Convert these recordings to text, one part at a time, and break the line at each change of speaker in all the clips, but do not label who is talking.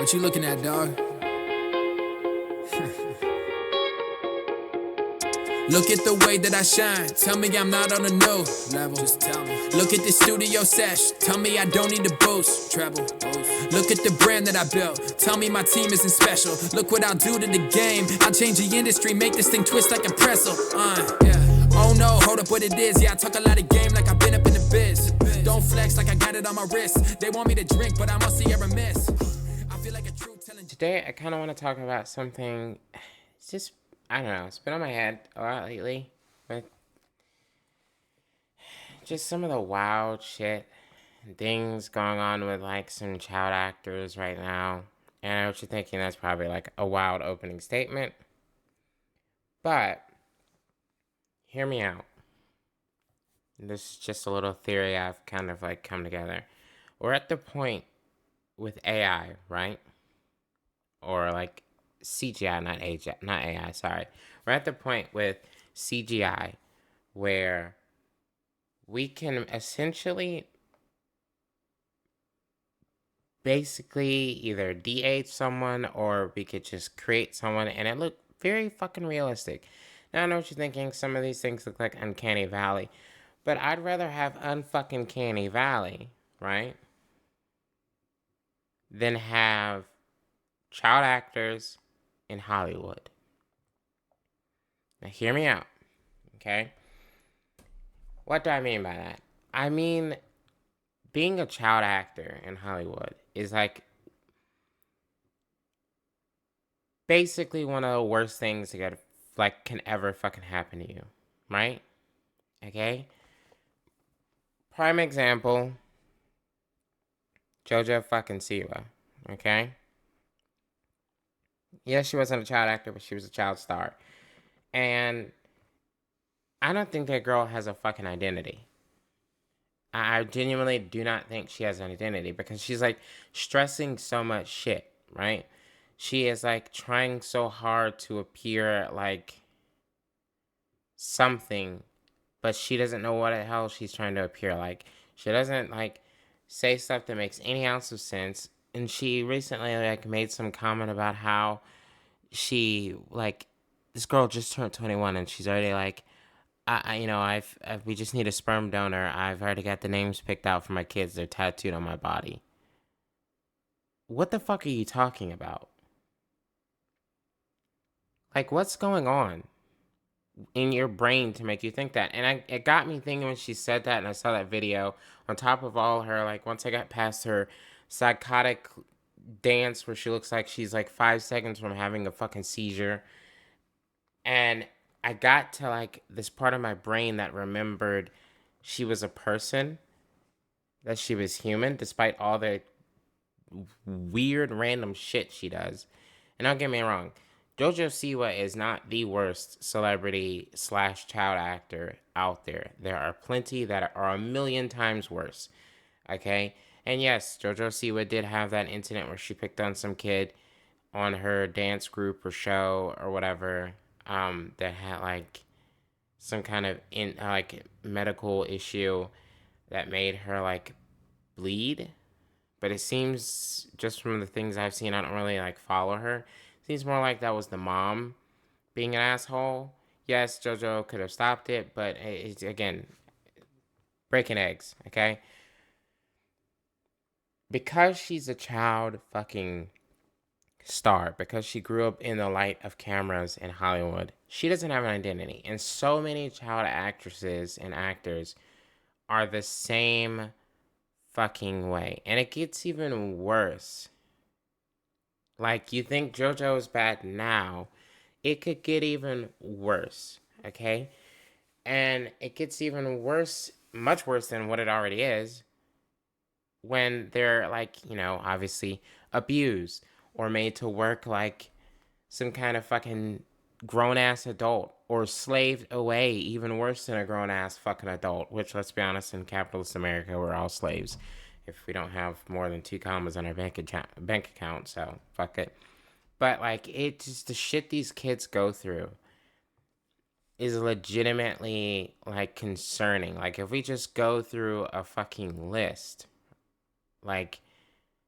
What you looking at, dog? Look at the way that I shine. Tell me I'm not on a new level. Just tell me. Look at the studio sesh. Tell me I don't need to boost. Treble. Look at the brand that I built. Tell me my team isn't special. Look what I'll do to the game. I'll change the industry, make this thing twist like a pretzel. Yeah. Oh no, hold up what it is. Yeah, I talk a lot of game like I've been up in the biz. Don't flex like I got it on my wrist. They want me to drink, but I must see ever miss. I feel like a true telling.
Today, I kind of want to talk about something. It's just, I don't know, it's been on my head a lot lately. But just some of the wild shit and things going on with like some child actors right now. And I know what you're thinking, that's probably like a wild opening statement. But, hear me out. This is just a little theory I've kind of like come together. We're at the point with AI, right? Or like CGI, not AI, sorry. We're at the point with CGI where we can essentially basically either de-age someone or we could just create someone and it looked very fucking realistic. Now I know what you're thinking, some of these things look like Uncanny Valley, but I'd rather have unfucking Canny Valley, right? Than have child actors in Hollywood. Now hear me out, okay? What do I mean by that? I mean, being a child actor in Hollywood is like basically one of the worst things that can ever fucking happen to you, right? Okay? Prime example, JoJo fucking Siwa, okay? Yes, she wasn't a child actor, but she was a child star. And I don't think that girl has a fucking identity. I genuinely do not think she has an identity because she's like stressing so much shit, right? She is like trying so hard to appear like something, but she doesn't know what the hell she's trying to appear like. She doesn't like say stuff that makes any ounce of sense. And she recently like made some comment about how she like this girl just turned 21 and she's already like we just need a sperm donor. I've already got the names picked out for my kids. They're tattooed on my body. What the fuck are you talking about? Like, what's going on in your brain to make you think that? And it got me thinking when she said that and I saw that video on top of all her, like, once I got past her psychotic dance where she looks like she's like 5 seconds from having a fucking seizure. And I got to like this part of my brain that remembered she was a person, that she was human, despite all the weird random shit she does. And don't get me wrong, JoJo Siwa is not the worst celebrity slash child actor out there. There are plenty that are a million times worse. Okay? And yes, JoJo Siwa did have that incident where she picked on some kid on her dance group or show or whatever, that had like some kind of medical issue that made her like bleed. But it seems just from the things I've seen, I don't really like follow her. It seems more like that was the mom being an asshole. Yes, JoJo could have stopped it, but it's again breaking eggs, okay? Because she's a child fucking star, because she grew up in the light of cameras in Hollywood, she doesn't have an identity. And so many child actresses and actors are the same fucking way. And it gets even worse. Like, you think JoJo is bad now, it could get even worse, okay? And it gets even worse, much worse than what it already is, when they're like, obviously abused or made to work like some kind of fucking grown-ass adult or slaved away, even worse than a grown-ass fucking adult, which, let's be honest, in capitalist America, we're all slaves if we don't have more than 2 commas on our bank account, so fuck it. But like, it just, the shit these kids go through is legitimately like concerning. Like, if we just go through a fucking list, like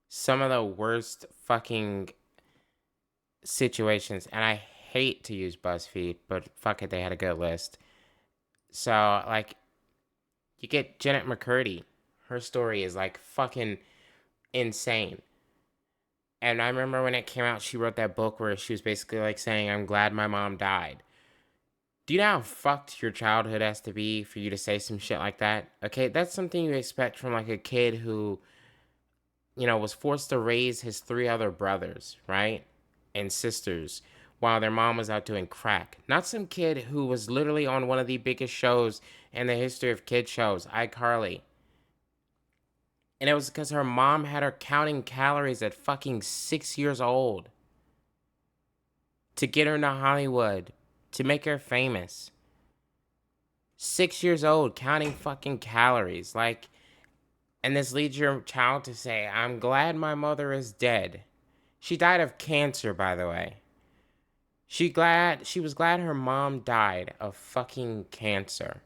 some of the worst fucking situations, and I hate to use BuzzFeed, but fuck it, they had a good list. So, like, you get Janet McCurdy. Her story is, like, fucking insane. And I remember when it came out, she wrote that book where she was basically, like, saying, I'm glad my mom died. Do you know how fucked your childhood has to be for you to say some shit like that? Okay, that's something you expect from, like, a kid who, was forced to raise his 3 other brothers, right? And sisters while their mom was out doing crack. Not some kid who was literally on one of the biggest shows in the history of kid shows, iCarly. And it was because her mom had her counting calories at fucking 6 years old to get her into Hollywood, to make her famous. 6 years old, counting fucking calories. Like, and this leads your child to say, I'm glad my mother is dead. She died of cancer, by the way. She was glad her mom died of fucking cancer.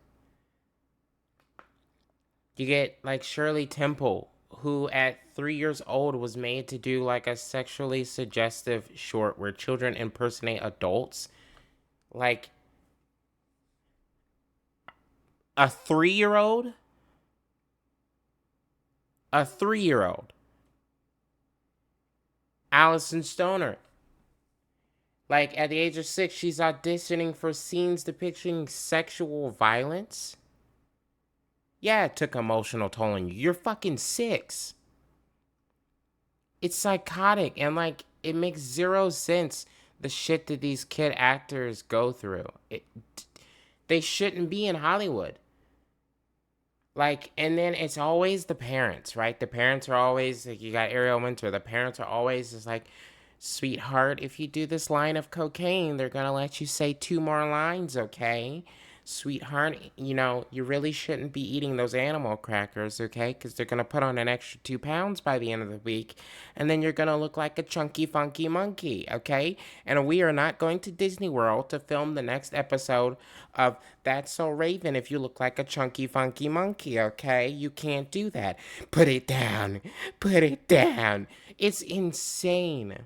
You get like Shirley Temple, who at 3 years old was made to do like a sexually suggestive short where children impersonate adults. Like a 3-year-old? A 3-year-old. Allison Stoner. Like at the age of 6, she's auditioning for scenes depicting sexual violence. Yeah, it took emotional toll on you. You're fucking 6. It's psychotic and like it makes zero sense the shit that these kid actors go through. They shouldn't be in Hollywood. Like, and then it's always the parents, right? The parents are always like, you got Ariel Winter. The parents are always just like, sweetheart, if you do this line of cocaine, they're gonna let you say 2 more lines, okay? Sweetheart, you really shouldn't be eating those animal crackers, okay? Because they're gonna put on an extra 2 pounds by the end of the week, and then you're gonna look like a chunky, funky monkey, okay? And we are not going to Disney World to film the next episode of That's So Raven if you look like a chunky, funky monkey, okay? You can't do that. Put it down. Put it down. It's insane.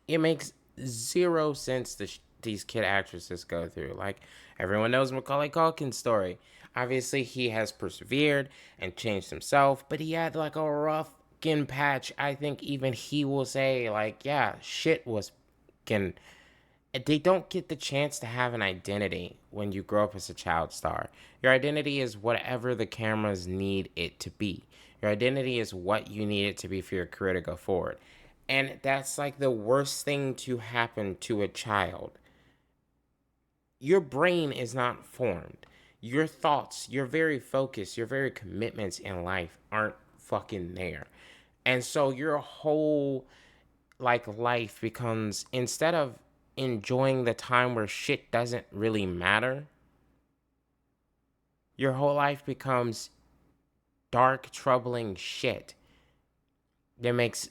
It makes zero sense these kid actresses go through. Like, everyone knows Macaulay Culkin's story. Obviously, he has persevered and changed himself, but he had like a rough skin patch. I think even he will say, like, yeah, shit was can. They don't get the chance to have an identity when you grow up as a child star. Your identity is whatever the cameras need it to be. Your identity is what you need it to be for your career to go forward. And that's like the worst thing to happen to a child. Your brain is not formed. Your thoughts, your very focus, your very commitments in life aren't fucking there. And so your whole like life becomes, instead of enjoying the time where shit doesn't really matter, your whole life becomes dark, troubling shit that makes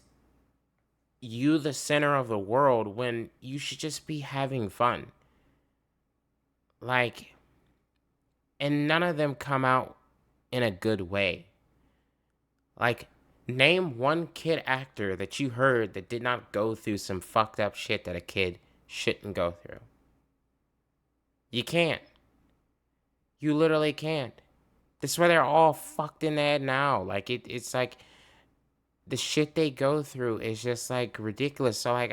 you the center of the world when you should just be having fun. Like, and none of them come out in a good way. Like, name one kid actor that you heard that did not go through some fucked up shit that a kid shouldn't go through. You can't. You literally can't. That's why they're all fucked in the head now. Like, it's like the shit they go through is just like ridiculous. So like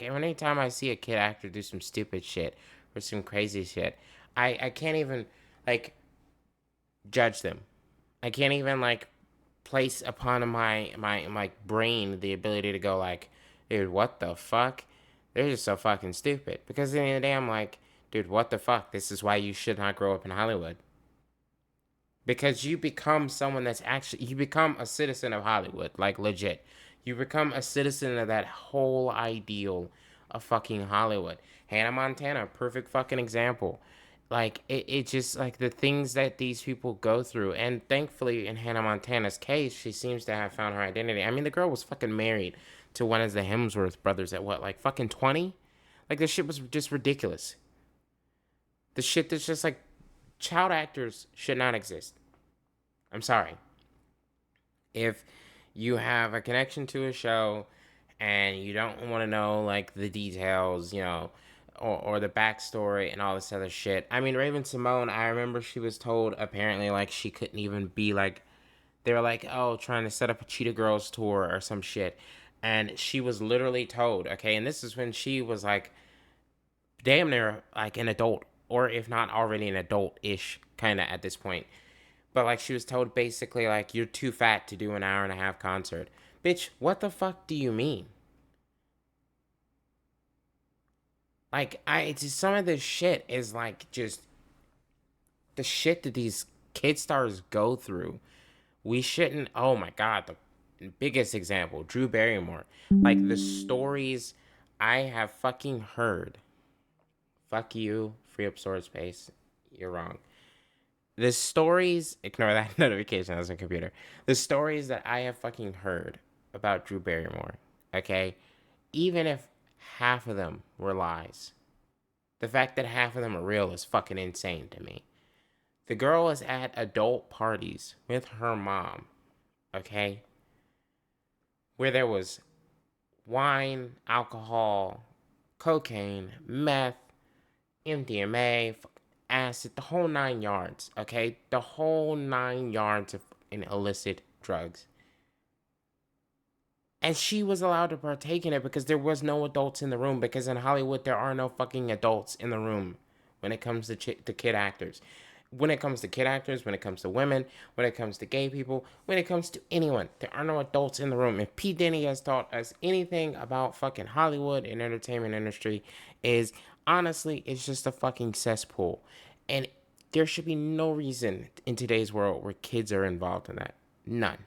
anytime I see a kid actor do some stupid shit or some crazy shit, I can't even like judge them. I can't even like place upon my brain the ability to go like, dude, what the fuck? They're just so fucking stupid. Because at the end of the day, I'm like, dude, what the fuck? This is why you should not grow up in Hollywood. Because you become someone that's actually, you become a citizen of Hollywood, like legit. You become a citizen of that whole ideal of fucking Hollywood. Hannah Montana, perfect fucking example. Like, it just, like, the things that these people go through. And thankfully, in Hannah Montana's case, she seems to have found her identity. I mean, the girl was fucking married to one of the Hemsworth brothers at what, like, fucking 20? Like, this shit was just ridiculous. The shit that's just, like, child actors should not exist. I'm sorry. If you have a connection to a show and you don't want to know like the details, or the backstory and all this other shit. I mean, Raven Simone, I remember she was told apparently like she couldn't even be like, they were like, oh, trying to set up a Cheetah Girls tour or some shit. And she was literally told, okay, and this is when she was like damn near like an adult, or if not already an adult ish kind of at this point. But like she was told basically like, you're too fat to do an hour and a half concert. Bitch, what the fuck do you mean? Like, just some of this shit is like just the shit that these kid stars go through. We shouldn't. Oh my god, the biggest example, Drew Barrymore. Like the stories I have fucking heard. Fuck you, free up storage space. You're wrong. The stories, ignore that notification as a computer. The stories that I have fucking heard about Drew Barrymore, okay? Even if half of them were lies, the fact that half of them are real is fucking insane to me. The girl is at adult parties with her mom, okay? Where there was wine, alcohol, cocaine, meth, MDMA, acid, the whole 9 yards, okay? The whole 9 yards of illicit drugs. And she was allowed to partake in it because there was no adults in the room, because in Hollywood there are no fucking adults in the room when it comes to kid actors. When it comes to kid actors, when it comes to women, when it comes to gay people, when it comes to anyone, there are no adults in the room. If P. Diddy has taught us anything about fucking Hollywood and entertainment industry, is honestly, it's just a fucking cesspool. And there should be no reason in today's world where kids are involved in that. None.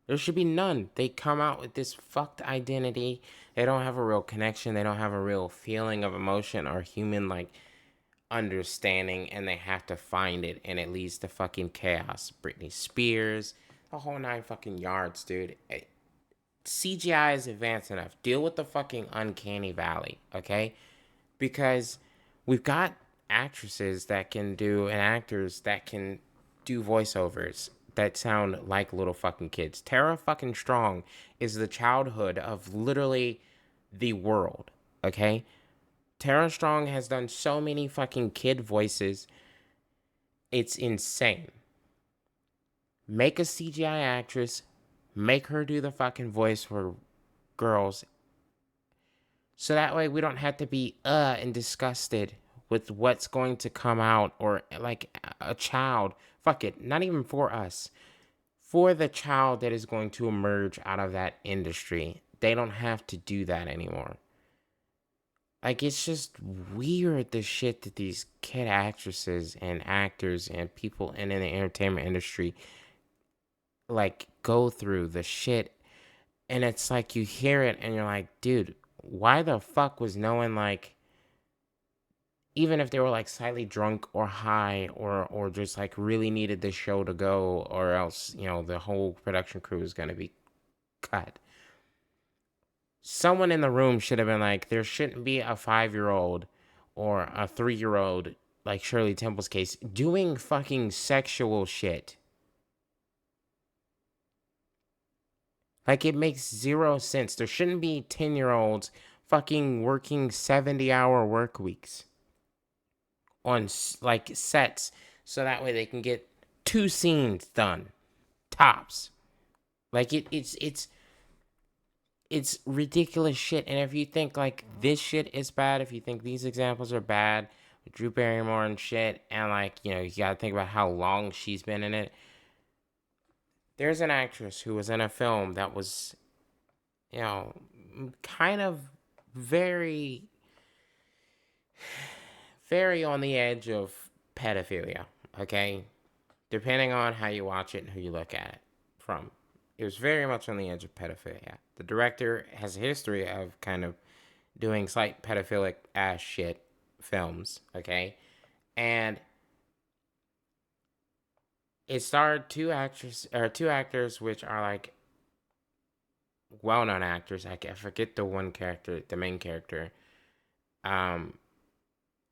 There should be none. They come out with this fucked identity. They don't have a real connection. They don't have a real feeling of emotion or human, like, understanding, and they have to find it, and it leads to fucking chaos. Britney Spears, the whole 9 fucking yards, dude. CGI is advanced enough. Deal with the fucking uncanny valley, okay? Because we've got actresses that can do, and actors that can do voiceovers that sound like little fucking kids. Tara fucking Strong is the childhood of literally the world, okay? Tara Strong has done so many fucking kid voices. It's insane. Make a CGI actress, make her do the fucking voice for girls, so that way we don't have to be and disgusted with what's going to come out, or like a child. Fuck it, not even for us. For the child that is going to emerge out of that industry, they don't have to do that anymore. Like, it's just weird, the shit that these kid actresses and actors and people in the entertainment industry, like, go through the shit. And it's like, you hear it and you're like, dude, why the fuck was no one, like, even if they were, like, slightly drunk or high, or just, like, really needed the show to go, or else, the whole production crew is going to be cut. Someone in the room should have been like, there shouldn't be a 5-year-old or a 3-year-old, like Shirley Temple's case, doing fucking sexual shit. Like, it makes zero sense. There shouldn't be 10-year-olds fucking working 70-hour work weeks on, like, sets, so that way they can get 2 scenes done. Tops. Like, it's ridiculous shit. And if you think like this shit is bad, if you think these examples are bad, Drew Barrymore and shit, and like, you gotta think about how long she's been in it. There's an actress who was in a film that was, kind of very, very on the edge of pedophilia, okay? Depending on how you watch it and who you look at it from. It was very much on the edge of pedophilia. The director has a history of kind of doing slight pedophilic ass shit films, okay? And it starred two actors which are like well-known actors. I forget the one character, the main character,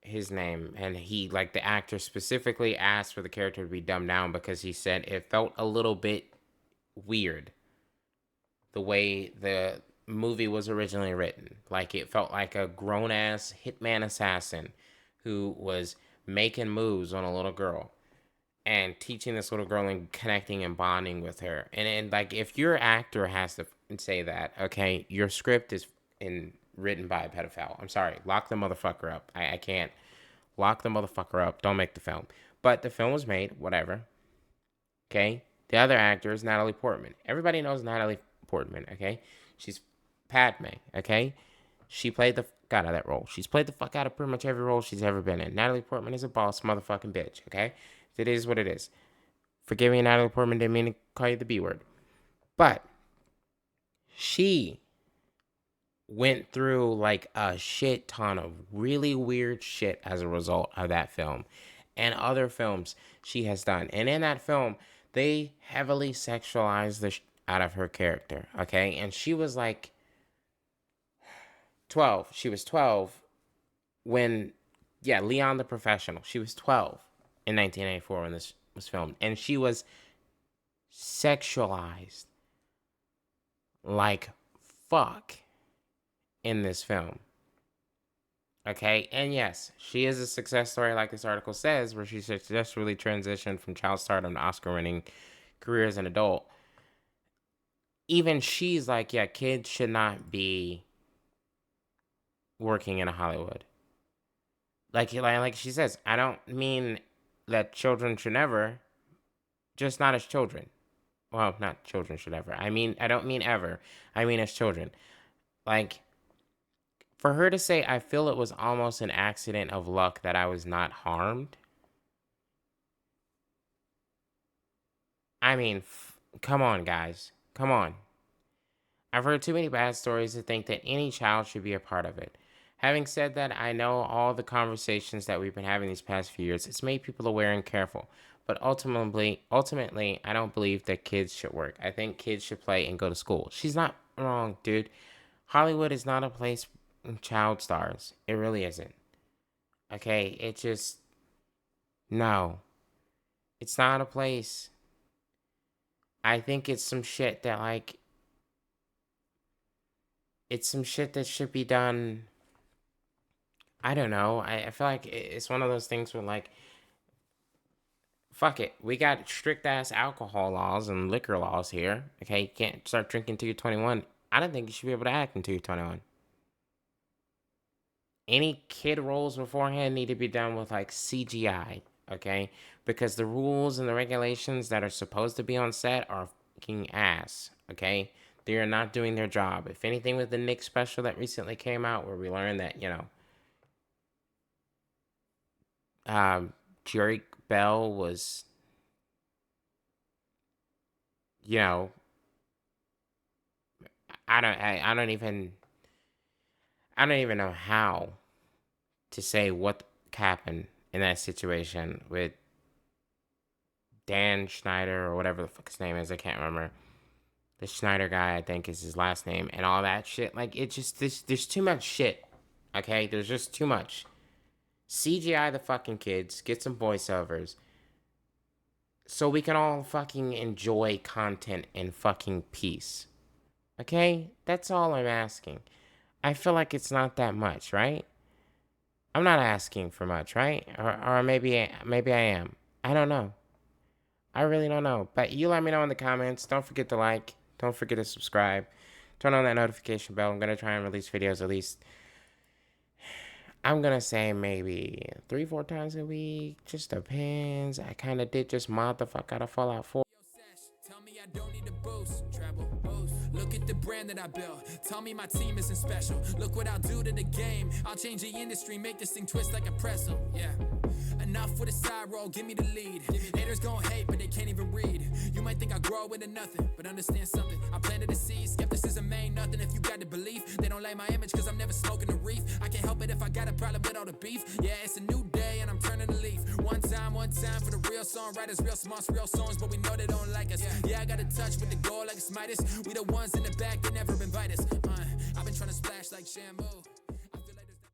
his name, and he, like, the actor specifically asked for the character to be dumbed down because he said it felt a little bit weird the way the movie was originally written. Like, it felt like a grown-ass hitman assassin who was making moves on a little girl and teaching this little girl and connecting and bonding with her. And like, if your actor has to say that, okay, your script is written by a pedophile. I'm sorry. Lock the motherfucker up. I can't. Lock the motherfucker up. Don't make the film. But the film was made. Whatever. Okay? The other actor is Natalie Portman. Everybody knows Natalie Portman, okay? She's Padme, okay? She played the fuck out of that role. She's played the fuck out of pretty much every role she's ever been in. Natalie Portman is a boss motherfucking bitch, okay? It is what it is. Forgive me, Natalie Portman, didn't mean to call you the B word. But she went through like a shit ton of really weird shit as a result of that film and other films she has done. And in that film, they heavily sexualized the out of her character, okay? And she was like 12. She was 12 when, Leon the Professional. She was 12 in 1984 when this was filmed. And she was sexualized like fuck in this film. Okay, and yes, she is a success story, like this article says, where she successfully transitioned from child stardom to Oscar-winning career as an adult. Even she's like, yeah, kids should not be working in Hollywood. Like she says, I don't mean that children should never, just not as children. Well, not children should ever. I don't mean ever. I mean as children. Like, for her to say, I feel it was almost an accident of luck that I was not harmed. I mean, come on, guys. Come on. I've heard too many bad stories to think that any child should be a part of it. Having said that, I know all the conversations that we've been having these past few years, it's made people aware and careful. But ultimately, I don't believe that kids should work. I think kids should play and go to school. She's not wrong, dude. Hollywood is not a place for child stars. It really isn't. Okay? It just... No. It's not a place. I think it's some shit that, like... It's some shit that should be done... I don't know. I feel like it's one of those things where, like... Fuck it. We got strict-ass alcohol laws and liquor laws here. Okay? You can't start drinking until you're 21. I don't think you should be able to act until you're 21. Any kid roles beforehand need to be done with, like, CGI. Okay? Because the rules and the regulations that are supposed to be on set are fucking ass. Okay? They are not doing their job. If anything, with the Nick special that recently came out, where we learned that, Drake Bell was, I don't even know how to say what happened in that situation with Dan Schneider or whatever the fuck his name is. I can't remember. The Schneider guy, I think, is his last name, and all that shit. Like, it just, there's too much shit. Okay? There's just too much. CGI the fucking kids, get some voiceovers, so we can all fucking enjoy content in fucking peace. Okay? That's all I'm asking. I feel like it's not that much, right? I'm not asking for much, right? Or maybe I am. I don't know. I really don't know. But you let me know in the comments. Don't forget to like. Don't forget to subscribe. Turn on that notification bell. I'm going to try and release videos at least, I'm going to say maybe 3-4 times a week. Just depends. I kind of did just mod the fuck out of Fallout 4.
Tell me I don't need a boost, treble, boost. Look at the brand that I built. Tell me my team isn't special. Look what I'll do to the game. I'll change the industry, make this thing twist like a pretzel. Yeah. Enough with a side roll, give me the lead. Haters gon' hate, but they can't even read. You might think I grow into nothing, but understand something. I planted a seed, skepticism ain't nothing. If you got the belief, they don't like my image cause I'm never smoking a reef. I can't help it if I got a problem with all the beef. Yeah, it's a new day and I'm turning the leaf. One time for the real songwriters, real smarts, real songs, but we know they don't like us. Yeah, I got a touch with the goal like it's Midas. We the ones in the back, they never invite us. I've been trying to splash like shampoo.